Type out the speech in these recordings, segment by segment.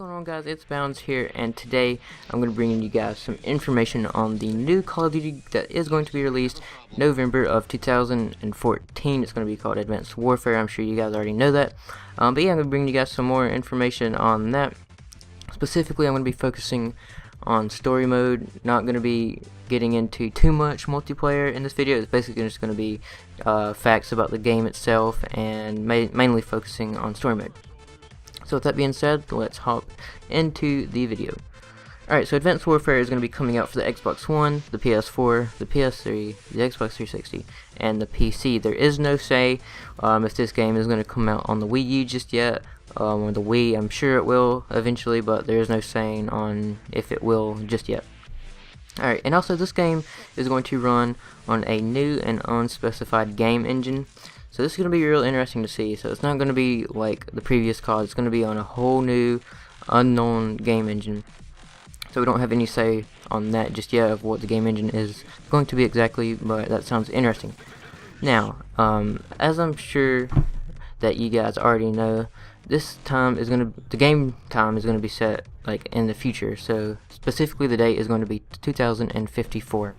What's going on, guys? It's Bounds here, and today I'm going to bring you guys some information on the new Call of Duty that is going to be released November of 2014. It's going to be called Advanced Warfare. I'm sure you guys already know that. But yeah, I'm going to bring you guys some more information on that. Specifically, I'm going to be focusing on story mode. Not going to be getting into too much multiplayer in this video. It's basically just going to be facts about the game itself and mainly focusing on story mode. So with that being said, let's hop into the video. Alright, so Advanced Warfare is going to be coming out for the Xbox One, the PS4, the PS3, the Xbox 360, and the PC. There is no say if this game is going to come out on the Wii U just yet, or the Wii. I'm sure it will eventually, but there is no saying on if it will just yet. Alright, and also this game is going to run on a new and unspecified game engine. So this is going to be real interesting to see. So it's not going to be like the previous COD. It's going to be on a whole new, unknown game engine. So we don't have any say on that just yet of what the game engine is going to be exactly, but that sounds interesting. Now, as I'm sure that you guys already know, the game time is going to be set like in the future. So specifically the date is going to be 2054.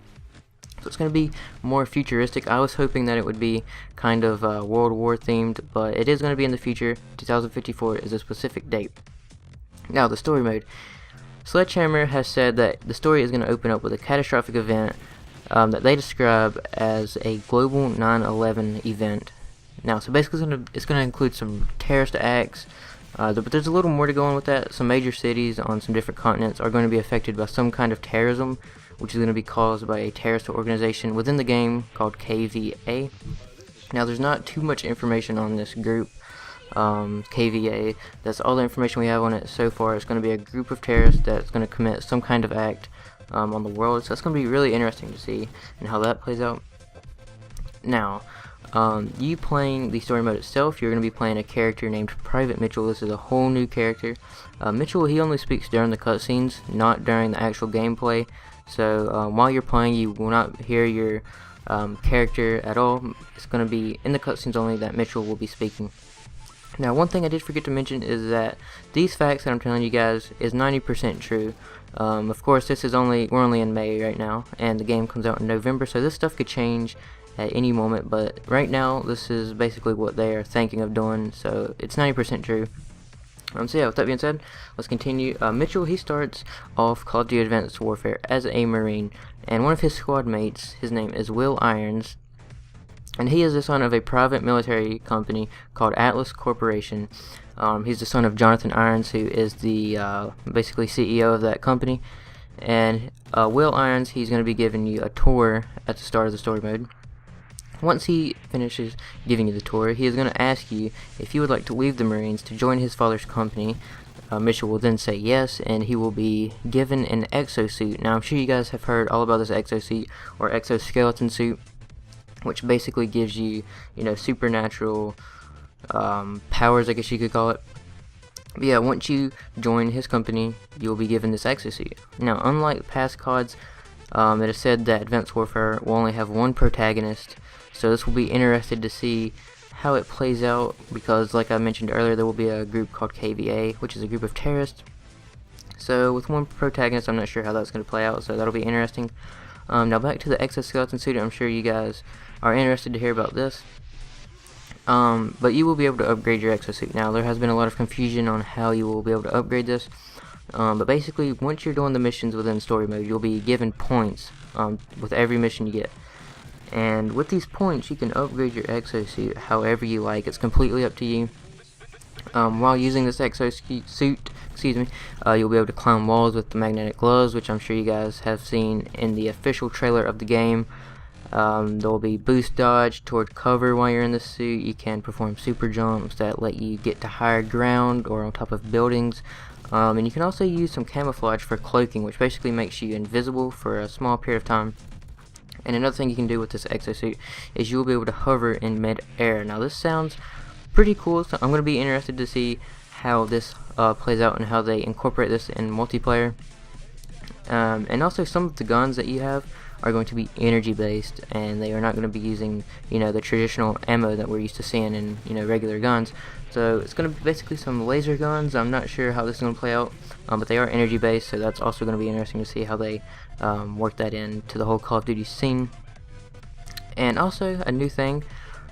So it's going to be more futuristic. I was hoping that it would be kind of World War themed, but it is going to be in the future. 2054 is a specific date. Now, the story mode. Sledgehammer has said that the story is going to open up with a catastrophic event that they describe as a global 9/11 event. Now, so basically it's going to include some terrorist acts, but there's a little more to go on with that. Some major cities on some different continents are going to be affected by some kind of terrorism, which is going to be caused by a terrorist organization within the game called KVA. Now, there's not too much information on this group, KVA. That's all the information we have on it so far. It's going to be a group of terrorists that's going to commit some kind of act on the world. So that's going to be really interesting to see and how that plays out. Now, you playing the story mode itself, you're going to be playing a character named Private Mitchell. This is a whole new character. Mitchell, he only speaks during the cutscenes, not during the actual gameplay. So while you're playing, you will not hear your character at all. It's going to be in the cutscenes only that Mitchell will be speaking. Now, one thing I did forget to mention is that these facts that I'm telling you guys is 90% true. Of course, we're only in May right now, and the game comes out in November, so this stuff could change at any moment. But right now, this is basically what they are thinking of doing, so it's 90% true. So yeah, with that being said, let's continue. Mitchell, he starts off Call of Duty Advanced Warfare as a Marine, and one of his squad mates, his name is Will Irons, and he is the son of a private military company called Atlas Corporation. He's the son of Jonathan Irons, who is the basically CEO of that company, and Will Irons, he's going to be giving you a tour at the start of the story mode. Once he finishes giving you the tour, he is going to ask you if you would like to leave the Marines to join his father's company. Mitchell will then say yes, and he will be given an EXO-SUIT. Now, I'm sure you guys have heard all about this EXO-SUIT or exoskeleton suit, which basically gives you, supernatural powers, I guess you could call it. But yeah, once you join his company, you'll be given this EXO-SUIT. Now, unlike past CODs, it is said that Advanced Warfare will only have one protagonist. So this will be interesting to see how it plays out, because like I mentioned earlier, there will be a group called KVA, which is a group of terrorists. So with one protagonist, I'm not sure how that's going to play out, so that'll be interesting. Now back to the exoskeleton suit. I'm sure you guys are interested to hear about this. But you will be able to upgrade your exosuit. Now, there has been a lot of confusion on how you will be able to upgrade this. But basically, once you're doing the missions within story mode, you'll be given points with every mission you get. And with these points, you can upgrade your exosuit however you like. It's completely up to you. While using this exosuit, you'll be able to climb walls with the magnetic gloves, which I'm sure you guys have seen in the official trailer of the game. There will be boost dodge toward cover while you're in the suit. You can perform super jumps that let you get to higher ground or on top of buildings. And you can also use some camouflage for cloaking, which basically makes you invisible for a small period of time. And another thing you can do with this exosuit is you'll be able to hover in mid-air. Now, this sounds pretty cool, so I'm going to be interested to see how this plays out and how they incorporate this in multiplayer. And also, some of the guns that you have are going to be energy based, and they are not going to be using, you know, the traditional ammo that we're used to seeing in, you know, regular guns. So it's going to be basically some laser guns. I'm not sure how this is going to play out, but they are energy based, so that's also going to be interesting to see how they work that into the whole Call of Duty scene. And also a new thing,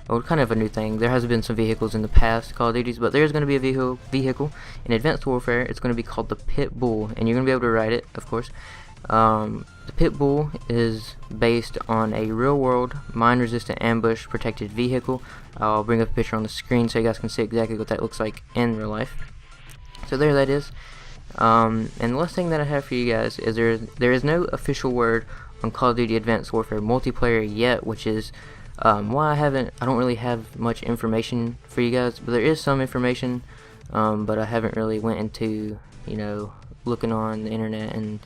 or kind of a new thing, there has been some vehicles in the past Call of Duties, but there's going to be a vehicle in Advanced Warfare. It's going to be called the Pit Bull, and you're going to be able to ride it, of course. The Pit Bull is based on a real-world, mine-resistant ambush protected vehicle. I'll bring up a picture on the screen so you guys can see exactly what that looks like in real life. So there that is. And the last thing that I have for you guys is there is no official word on Call of Duty Advanced Warfare multiplayer yet, which is why I don't really have much information for you guys, but there is some information, but I haven't really went into, you know, looking on the internet and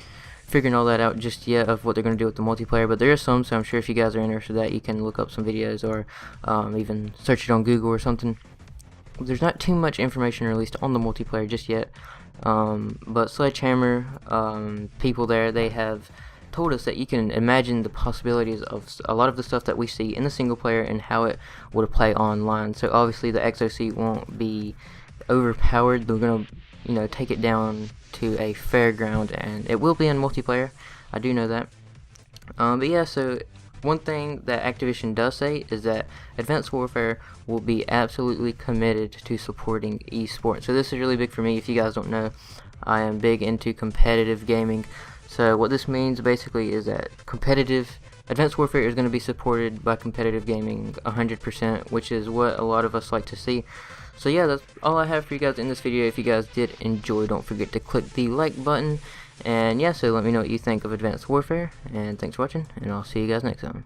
figuring all that out just yet of what they're going to do with the multiplayer. But there is some, so I'm sure if you guys are interested in that, you can look up some videos or even search it on Google or something. There's not too much information released on the multiplayer just yet, but Sledgehammer, people there, they have told us that you can imagine the possibilities of a lot of the stuff that we see in the single player and how it would play online. So obviously the EXO-SUIT won't be overpowered. They're gonna, you know, take it down to a fair ground, and it will be in multiplayer. I do know that. But yeah, so one thing that Activision does say is that Advanced Warfare will be absolutely committed to supporting esports. So this is really big for me. If you guys don't know, I am big into competitive gaming. So what this means basically is that Advanced Warfare is going to be supported by competitive gaming 100%, which is what a lot of us like to see. So yeah, that's all I have for you guys in this video. If you guys did enjoy, don't forget to click the like button. And yeah, so let me know what you think of Advanced Warfare. And thanks for watching, and I'll see you guys next time.